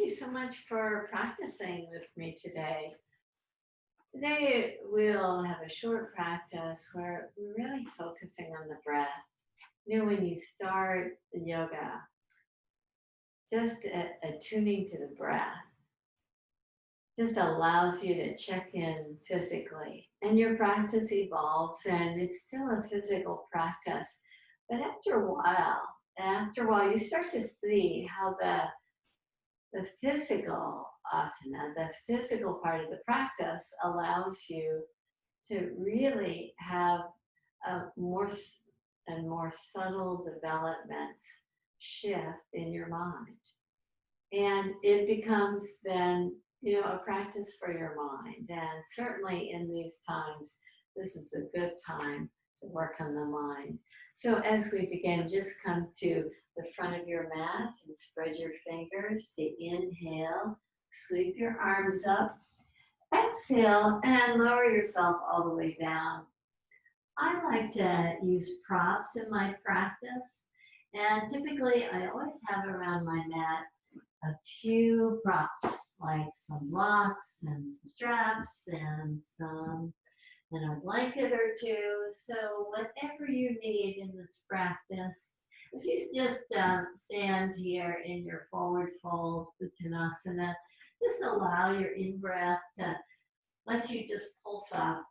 you so much for practicing with me today. Today, we'll have a short practice where we're really focusing on the breath. When you start the yoga, just attuning to the breath just allows you to check in physically. And your practice evolves, and it's still a physical practice. But after a while, you start to see how the physical asana, the physical part of the practice, allows you to really have a more and more subtle developments shift in your mind. And it becomes then, a practice for your mind. And certainly in these times, this is a good time to work on the mind. So as we begin, just come to the front of your mat and spread your fingers to inhale, sweep your arms up, exhale, and lower yourself all the way down. I like to use props in my practice, and typically I always have around my mat a few props, like some blocks and some straps and a blanket or two. So whatever you need in this practice, if you just stand here in your forward fold, uttanasana, just allow your in-breath to let you just pulse up,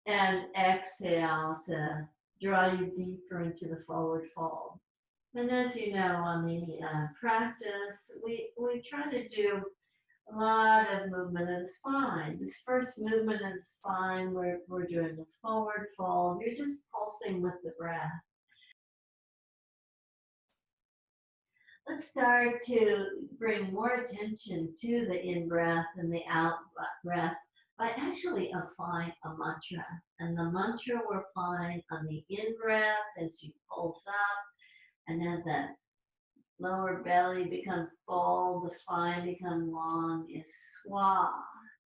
and exhale to draw you deeper into the forward fold. And as you know, on the practice, we try to do a lot of movement of the spine. This first movement of the spine, we're doing the forward fold. You're just pulsing with the breath. Let's start to bring more attention to the in-breath and the out-breath by actually applying a mantra. And the mantra we're applying on the in-breath as you pulse up, and as the lower belly becomes full, the spine becomes long, is Svaha.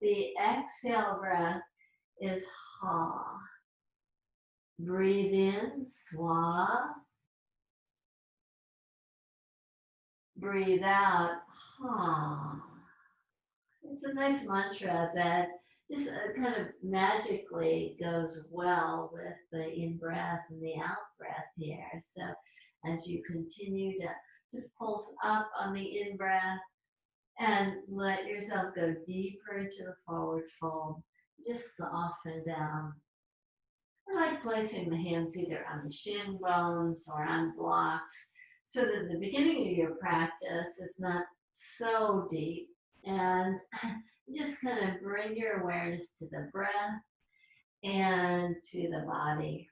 The exhale breath is Ha. Breathe in, Svaha. Breathe out, Ha. It's a nice mantra that just kind of magically goes well with the in-breath and the out-breath here. So as you continue to just pulse up on the in-breath and let yourself go deeper into the forward fold, just soften down. I like placing the hands either on the shin bones or on blocks so that the beginning of your practice is not so deep, and just kind of bring your awareness to the breath and to the body.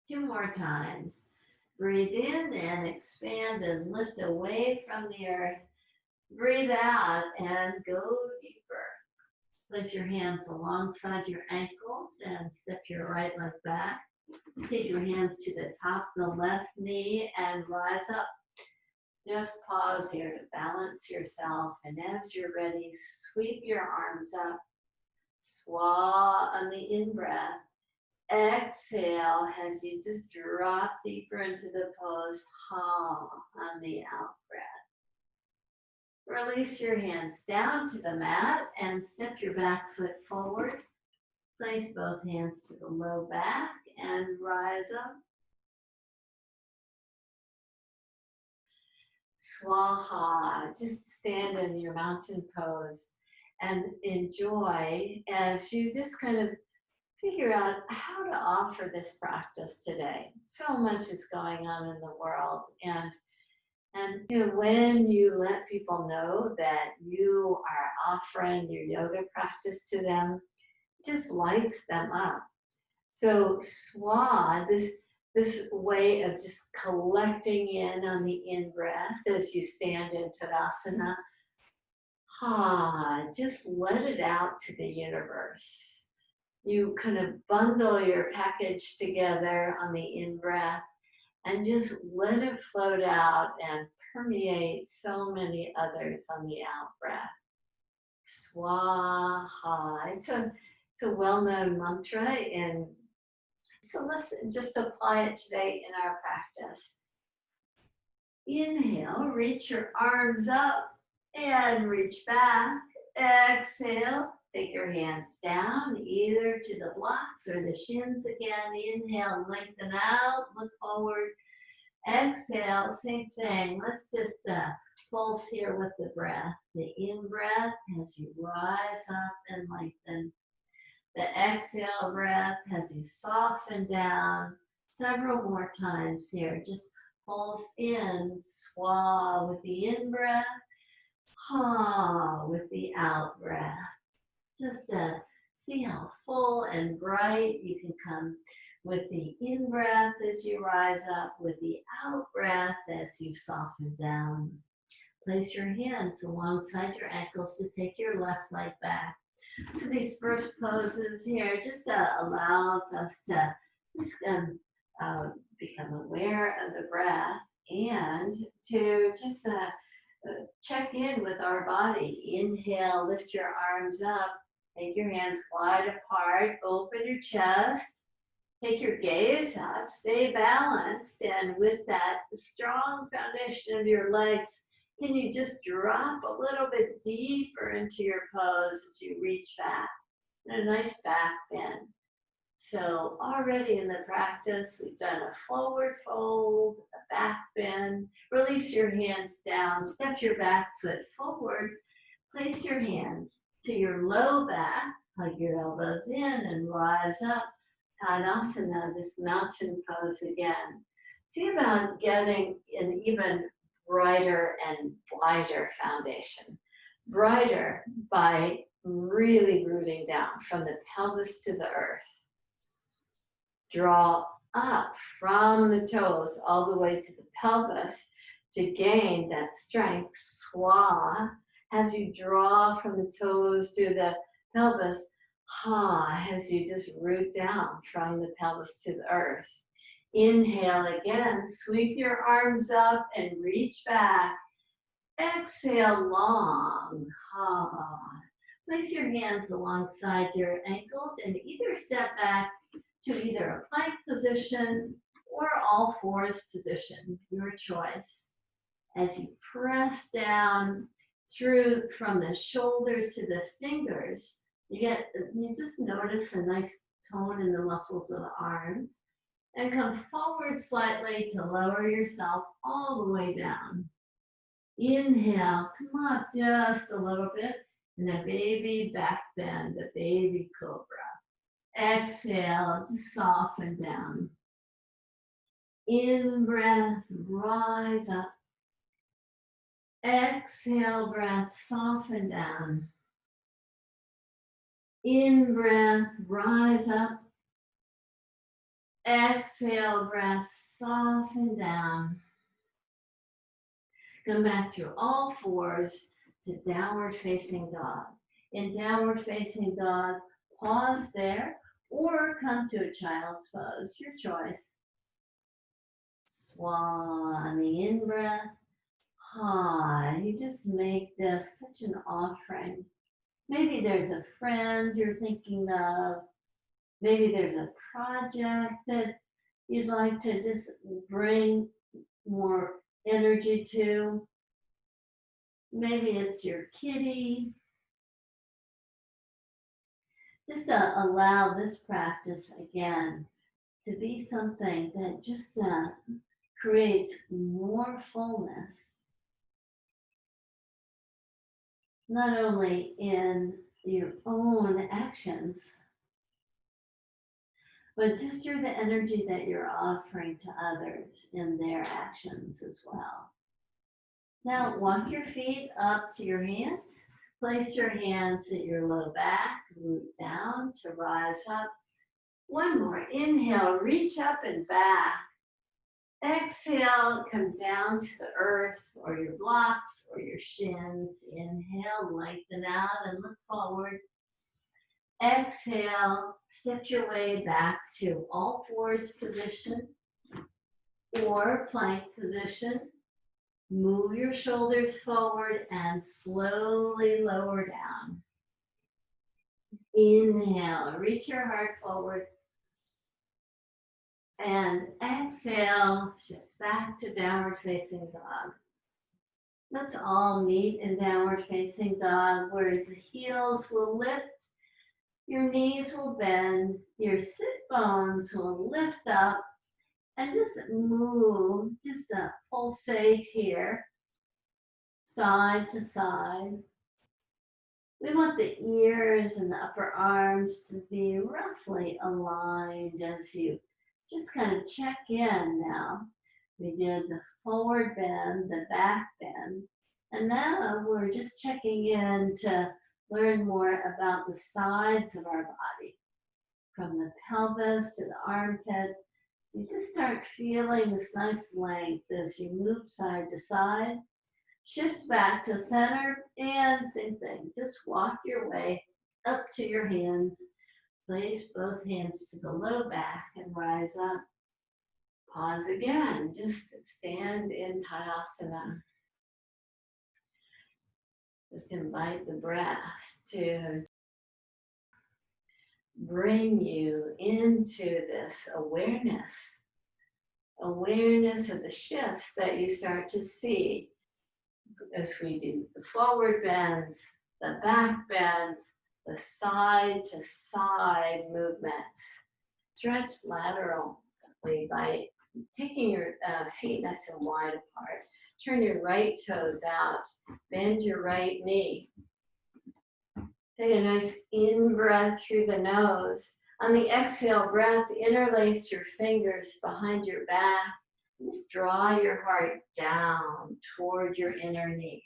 2 more times. Breathe in and expand and lift away from the earth. Breathe out and go deeper. Place your hands alongside your ankles and step your right leg back. Take your hands to the top of the left knee and rise up. Just pause here to balance yourself, and as you're ready, sweep your arms up. Svaha on the in-breath. Exhale as you just drop deeper into the pose. Ha on the out-breath. Release your hands down to the mat and step your back foot forward. Place both hands to the low back and rise up. Svaha. Just stand in your mountain pose and enjoy as you just kind of figure out how to offer this practice today. So much is going on in the world, and when you let people know that you are offering your yoga practice to them, it just lights them up. So Svaha, this way of just collecting in on the in-breath as you stand in Tadasana, Ha, just let it out to the universe. You kind of bundle your package together on the in-breath and just let it float out and permeate so many others on the out-breath. Svaha. It's a well-known mantra, and so let's just apply it today in our practice. Inhale, reach your arms up and reach back. Exhale, take your hands down, either to the blocks or the shins again. Inhale, lengthen out, look forward. Exhale, same thing. Let's just pulse here with the breath. The in-breath as you rise up and lengthen. The exhale breath as you soften down. Several more times here. Just pulse in, Svaha with the in-breath, ha with the out-breath. Just see how full and bright you can come with the in-breath as you rise up, with the out-breath as you soften down. Place your hands alongside your ankles to take your left leg back. So these first poses here just allows us to just, become aware of the breath and to just check in with our body. Inhale, lift your arms up, take your hands wide apart, open your chest, take your gaze up, stay balanced, and with that strong foundation of your legs, can you just drop a little bit deeper into your pose as you reach back? And a nice back bend. So already in the practice, we've done a forward fold, a back bend. Release your hands down, step your back foot forward. Place your hands to your low back, hug your elbows in and rise up. Uttanasana, this mountain pose again. See about getting an even brighter and wider foundation. Brighter by really rooting down from the pelvis to the earth. Draw up from the toes all the way to the pelvis to gain that strength. Svaha as you draw from the toes to the pelvis. Ha as you just root down from the pelvis to the earth. Inhale again, sweep your arms up and reach back. Exhale long. Ha. Place your hands alongside your ankles and either step back to either a plank position or all fours position, your choice. As you press down through from the shoulders to the fingers, you just notice a nice tone in the muscles of the arms, and come forward slightly to lower yourself all the way down. Inhale, come up just a little bit, and a baby back bend, a baby cobra. Exhale to soften down. In breath, rise up. Exhale breath, soften down. In breath, rise up. Exhale breath, soften down. Come back to all fours to downward facing dog. In downward facing dog, pause there or come to a child's pose, your choice. Swan on the in-breath. Ha, you just make this such an offering. Maybe there's a friend you're thinking of. Maybe there's a project that you'd like to just bring more energy to. Maybe it's your kitty. Just allow this practice again to be something that just creates more fullness, not only in your own actions, but just through the energy that you're offering to others in their actions as well. Now walk your feet up to your hands. Place your hands at your low back, root down to rise up. One more, inhale, reach up and back. Exhale, come down to the earth or your blocks or your shins. Inhale, lengthen out and look forward. Exhale, step your way back to all fours position or plank position. Move your shoulders forward and slowly lower down. Inhale, reach your heart forward. And exhale, shift back to downward facing dog. Let's all meet in downward facing dog, where the heels will lift, your knees will bend, your sit bones will lift up, and just move, just a pulsate here, side to side. We want the ears and the upper arms to be roughly aligned as you just kind of check in now. We did the forward bend, the back bend, and now we're just checking in to learn more about the sides of our body, from the pelvis to the armpit. You just start feeling this nice length as you move side to side. Shift back to center and same thing. Just walk your way up to your hands. Place both hands to the low back and rise up. Pause again. Just stand in Tadasana. Just invite the breath to bring you into this awareness of the shifts that you start to see as we do the forward bends, the back bends, the side to side movements. Stretch laterally by taking your feet nice and wide apart. Turn your right toes out. Bend your right knee. Take a nice in-breath through the nose. On the exhale breath, interlace your fingers behind your back. Just draw your heart down toward your inner knee.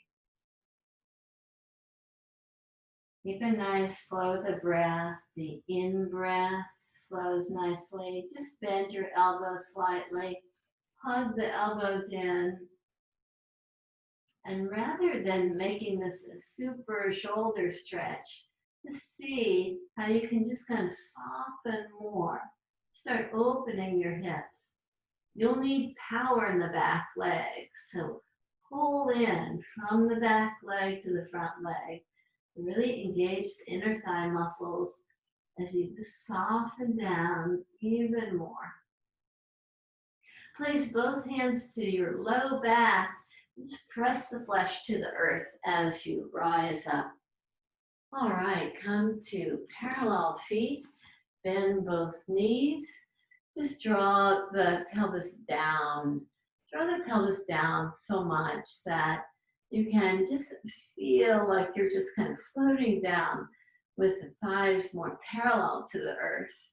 Keep a nice flow of the breath. The in-breath flows nicely. Just bend your elbows slightly. Hug the elbows in. And rather than making this a super shoulder stretch, just see how you can just kind of soften more. Start opening your hips. You'll need power in the back leg. So pull in from the back leg to the front leg. Really engage the inner thigh muscles as you just soften down even more. Place both hands to your low back. Just press the flesh to the earth as you rise up. All right, come to parallel feet. Bend both knees. Just draw the pelvis down. Draw the pelvis down so much that you can just feel like you're just kind of floating down with the thighs more parallel to the earth.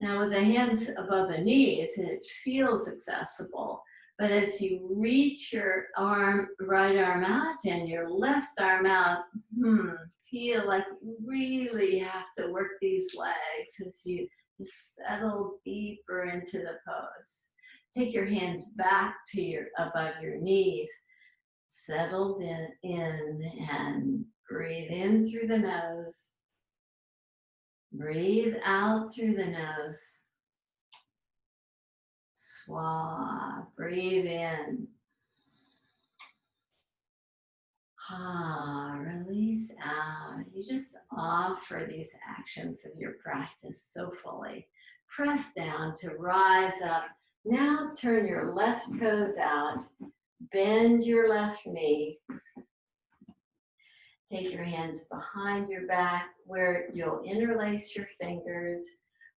Now with the hands above the knees, it feels accessible. But as you reach your right arm out and your left arm out, feel like you really have to work these legs as you just settle deeper into the pose. Take your hands back to above your knees. Settle in and breathe in through the nose. Breathe out through the nose. Swaha. Breathe in. Release out. You just offer these actions of your practice so fully. Press down to rise up. Now turn your left toes out. Bend your left knee. Take your hands behind your back where you'll interlace your fingers,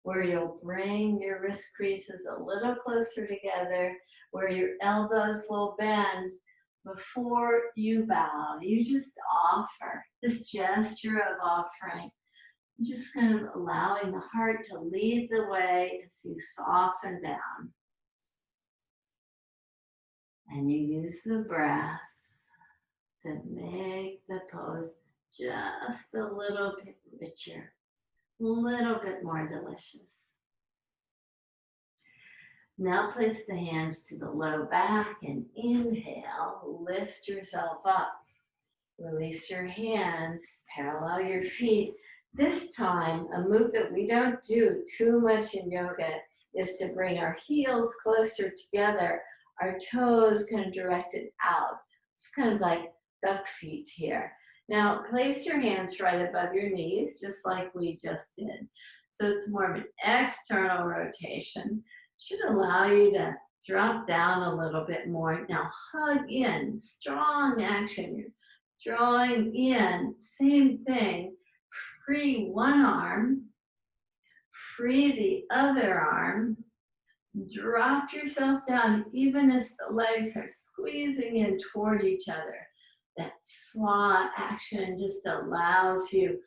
where you'll bring your wrist creases a little closer together, where your elbows will bend. Before you bow, you just offer this gesture of offering. You're just kind of allowing the heart to lead the way as you soften down. And you use the breath to make the pose just a little bit richer, a little bit more delicious. Now place the hands to the low back and inhale, lift yourself up. Release your hands, parallel your feet. This time, a move that we don't do too much in yoga is to bring our heels closer together, our toes kind of directed out. It's kind of like duck feet here. Now, place your hands right above your knees, just like we just did. So it's more of an external rotation. Should allow you to Drop down a little bit more. Now hug in, strong action. You're drawing in, same thing. Free one arm, free the other arm. Drop yourself down even as the legs are squeezing in toward each other. That Svaha action just allows you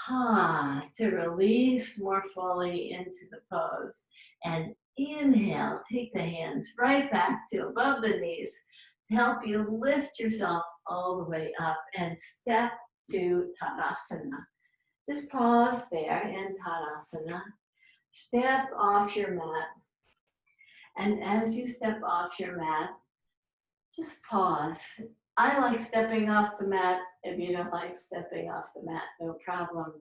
to release more fully into the pose. And inhale, take the hands right back to above the knees to help you lift yourself all the way up and step to Tadasana. Just pause there in Tadasana. Step off your mat. And as you step off your mat, just pause. I like stepping off the mat. If you don't like stepping off the mat, no problem.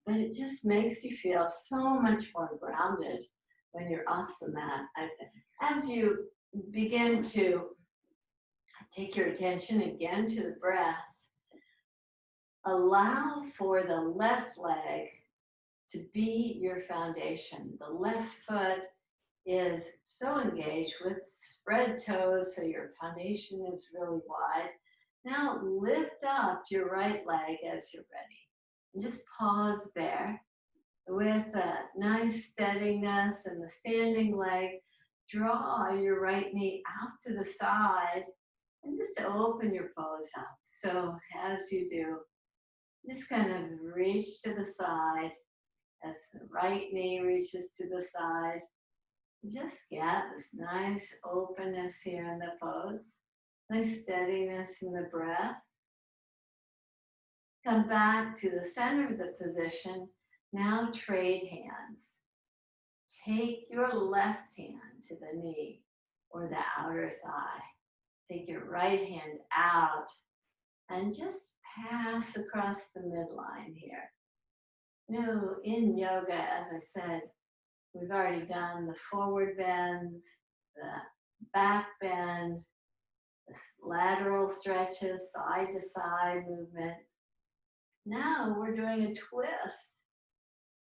But it just makes you feel so much more grounded when you're off the mat. As you begin to take your attention again to the breath, allow for the left leg to be your foundation. The left foot is so engaged with spread toes, so your foundation is really wide. Now lift up your right leg as you're ready. And just pause there with a nice steadiness in the standing leg. Draw your right knee out to the side and just open your pose up. So as you do, just kind of reach to the side as the right knee reaches to the side. Just get this nice openness here in the pose, nice steadiness in the breath. Come back to the center of the position. Now trade hands. Take your left hand to the knee or the outer thigh. Take your right hand out and just pass across the midline here. Now, in yoga, as I said, we've already done the forward bends, the back bend, the lateral stretches, side to side movement. Now we're doing a twist.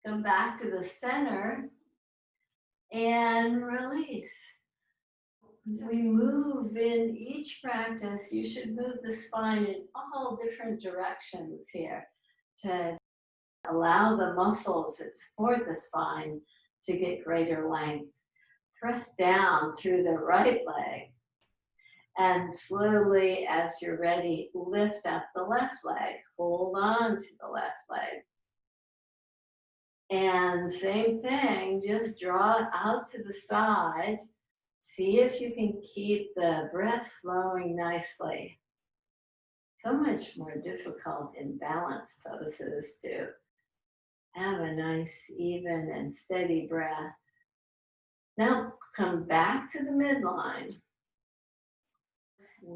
Come back to the center and release. We move in each practice. You should move the spine in all different directions here to allow the muscles that support the spine to get greater length. Press down through the right leg and slowly, as you're ready, lift up the left leg. Hold on to the left leg. And same thing, just draw it out to the side. See if you can keep the breath flowing nicely. So much more difficult in balance poses to have a nice, even and steady breath. Now come back to the midline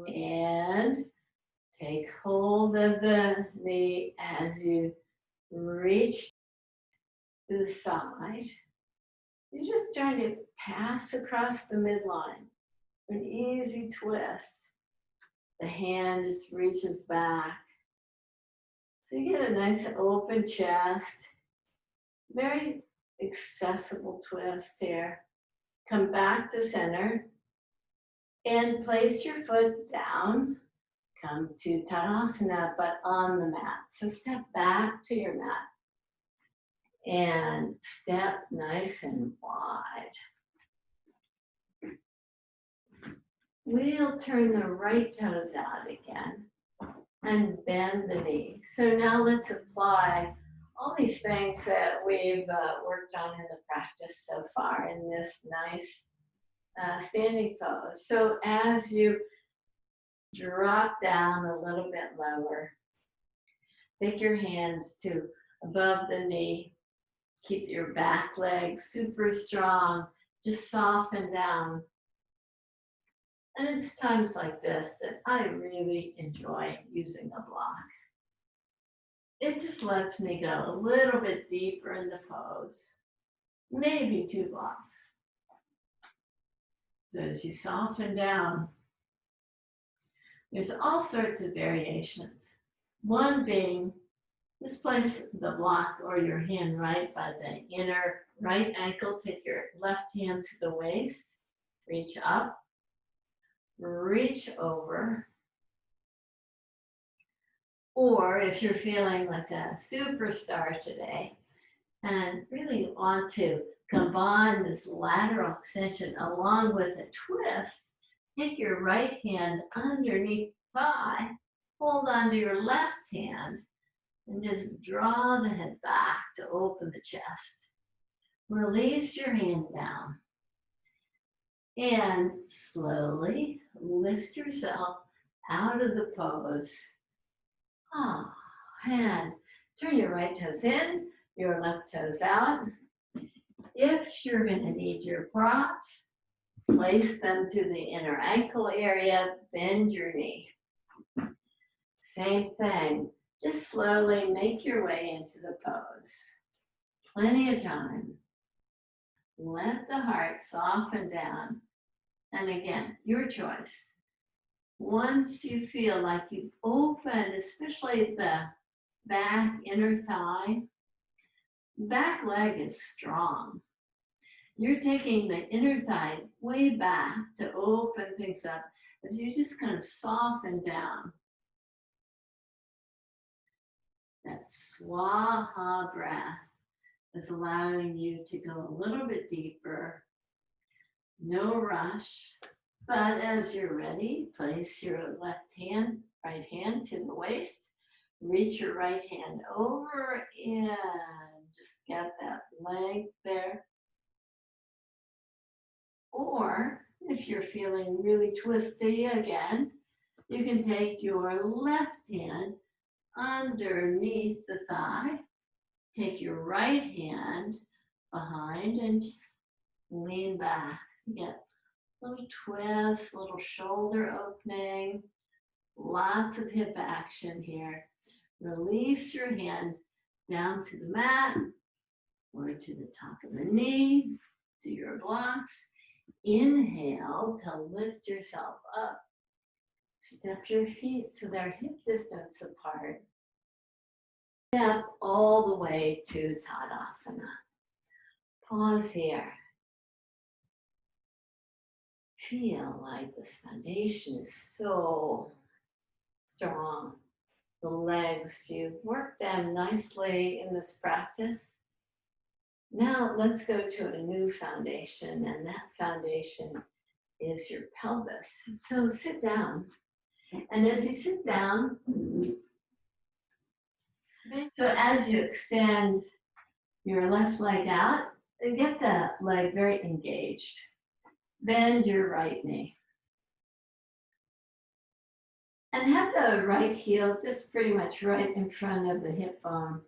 and take hold of the knee as you reach to the side. You're just trying to pass across the midline. An easy twist. The hand just reaches back. So you get a nice open chest. Very accessible twist here. Come back to center and place your foot down. Come to Tadasana, but on the mat. So step back to your mat and step nice and wide. We'll turn the right toes out again and bend the knee. So now let's apply all these things that we've worked on in the practice so far in this nice standing pose. So as you drop down a little bit lower, take your hands to above the knee. Keep your back leg super strong. Just soften down. And it's times like this that I really enjoy using a block. It just lets me go a little bit deeper in the pose, maybe 2 blocks. So as you soften down, there's all sorts of variations. One being, just place the block or your hand right by the inner right ankle. Take your left hand to the waist Reach up, reach over. Or if you're feeling like a superstar today and really want to combine this lateral extension along with a twist, take your right hand underneath thigh, hold onto your left hand, and just draw the head back to open the chest. Release your hand down. And slowly lift yourself out of the pose. And turn your right toes in, your left toes out. If you're going to need your props, place them to the inner ankle area, bend your knee. Same thing, just slowly make your way into the pose. Plenty of time. Let the heart soften down. And again, your choice. Once you feel like you've opened, especially the back inner thigh, back leg is strong. You're taking the inner thigh way back to open things up as you just kind of soften down. That Svaha breath is allowing you to go a little bit deeper. No rush, but as you're ready, place your right hand to the waist. Reach your right hand over and just get that length there. Or if you're feeling really twisty again, you can take your left hand underneath the thigh, take your right hand behind and just lean back. Get a little twist, little shoulder opening, lots of hip action here. Release your hand down to the mat or to the top of the knee, to your blocks. Inhale to lift yourself up. Step your feet so they're hip distance apart. Step all the way to Tadasana. Pause here. Feel like this foundation is so strong. The legs, you've worked them nicely in this practice. Now let's go to a new foundation, and that foundation is your pelvis. So sit down. And as you sit down, so as you extend your left leg out, get the leg very engaged. Bend your right knee. And have the right heel just pretty much right in front of the hip bone.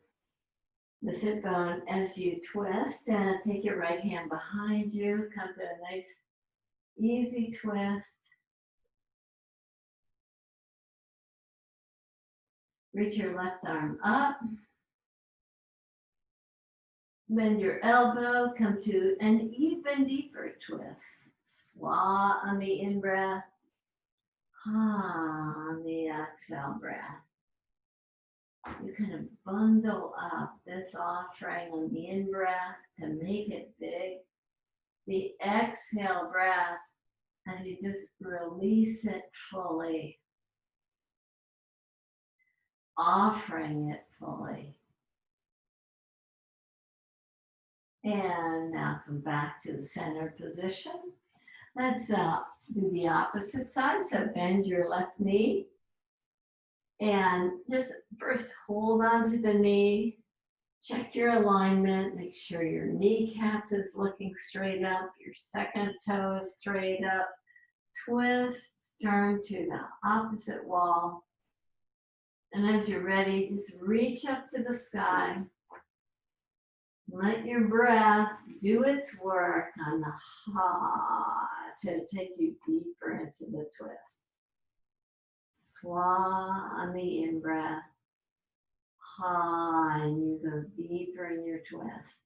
The sit bone as you twist, and take your right hand behind you, come to a nice easy twist. Reach your left arm up. Bend your elbow, come to an even deeper twist. Swaha on the in-breath, ha on the exhale breath. You kind of bundle up this offering on the in-breath to make it big. The exhale breath, as you just release it fully, offering it fully. And now come back to the center position. Let's do the opposite side. So bend your left knee. And just first hold on to the knee. Check your alignment. Make sure your kneecap is looking straight up. Your second toe is straight up. Twist, turn to the opposite wall. And as you're ready, just reach up to the sky. Let your breath do its work on the ha to take you deeper into the twist. Swaha on the in-breath. Ha, and you go deeper in your twist.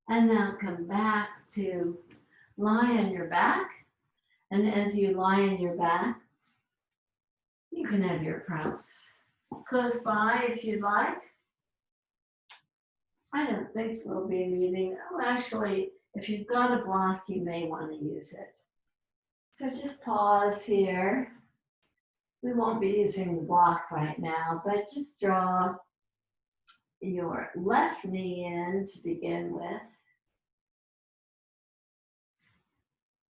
And now come back to lie on your back. And as you lie on your back, you can have your prompts close by if you'd like. I don't think we'll be needing, oh, actually, if you've got a block, you may want to use it. So just pause here. We won't be using the block right now, but just draw your left knee in to begin with.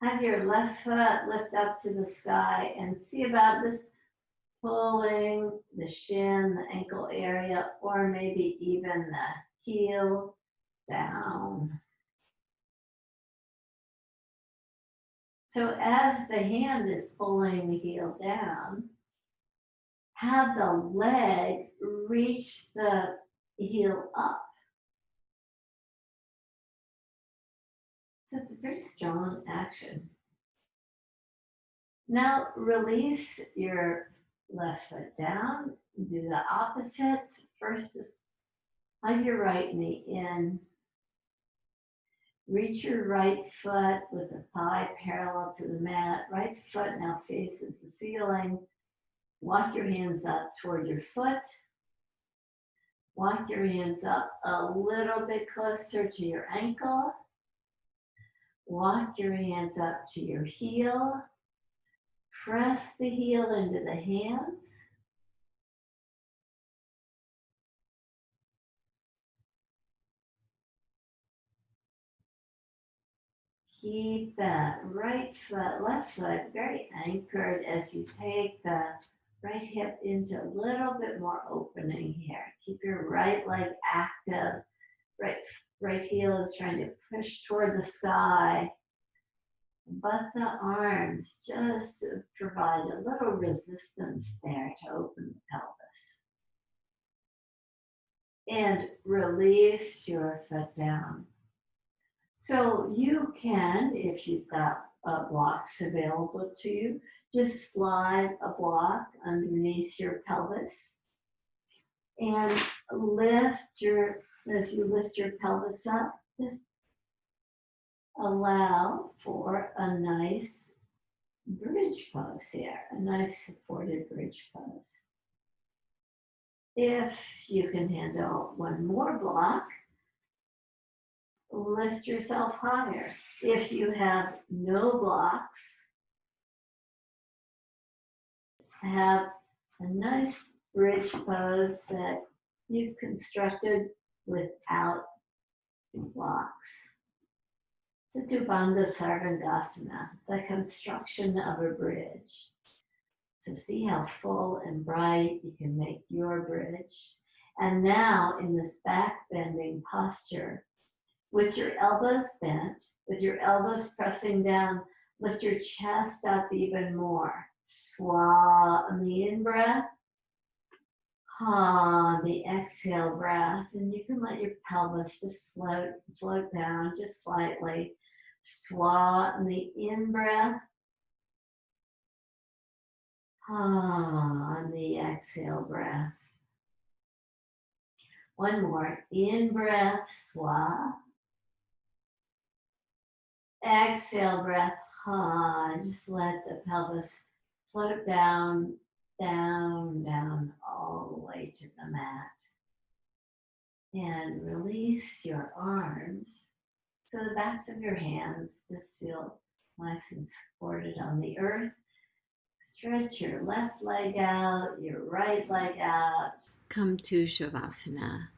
Have your left foot lift up to the sky and see about just pulling the shin, the ankle area, or maybe even the heel down. So as the hand is pulling the heel down, have the leg reach the heel up. So it's a pretty strong action. Now release your left foot down. Do the opposite. First, just hug your right knee in. Reach your right foot with the thigh parallel to the mat. Right foot now faces the ceiling. Walk your hands up toward your foot. Walk your hands up a little bit closer to your ankle. Walk your hands up to your heel. Press the heel into the hands. Keep that right foot, left foot very anchored as you take the right hip into a little bit more opening here. Keep your right leg active. Right heel is trying to push toward the sky. But the arms just provide a little resistance there to open the pelvis. And release your foot down. So you can, if you've got blocks available to you, just slide a block underneath your pelvis and as you lift your pelvis up, just allow for a nice bridge pose here, a nice supported bridge pose. If you can handle one more block, lift yourself higher. If you have no blocks, have a nice bridge pose that you've constructed without blocks. Setubandha, sarvangasana, the construction of a bridge. So see how full and bright you can make your bridge. And now in this back bending posture, with your elbows bent, with your elbows pressing down, lift your chest up even more. Svaha on the in-breath, ha on the exhale breath. And you can let your pelvis just float down just slightly. Svaha on the in-breath, ha on the exhale breath. One more, in-breath, svaha. Exhale breath, ha, just let the pelvis float down, down, down, all the way to the mat. And release your arms so the backs of your hands just feel nice and supported on the earth. Stretch your left leg out, your right leg out. Come to Shavasana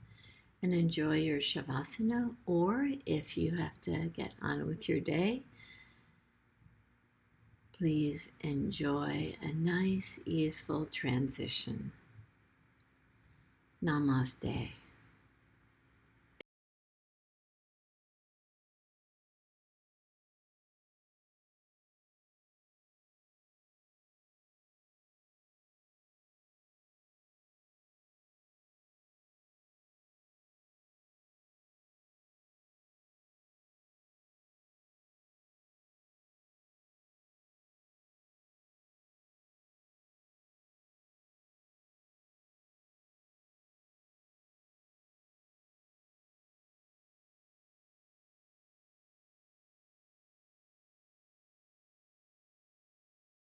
and enjoy your Shavasana, or if you have to get on with your day, please enjoy a nice, easeful transition. Namaste.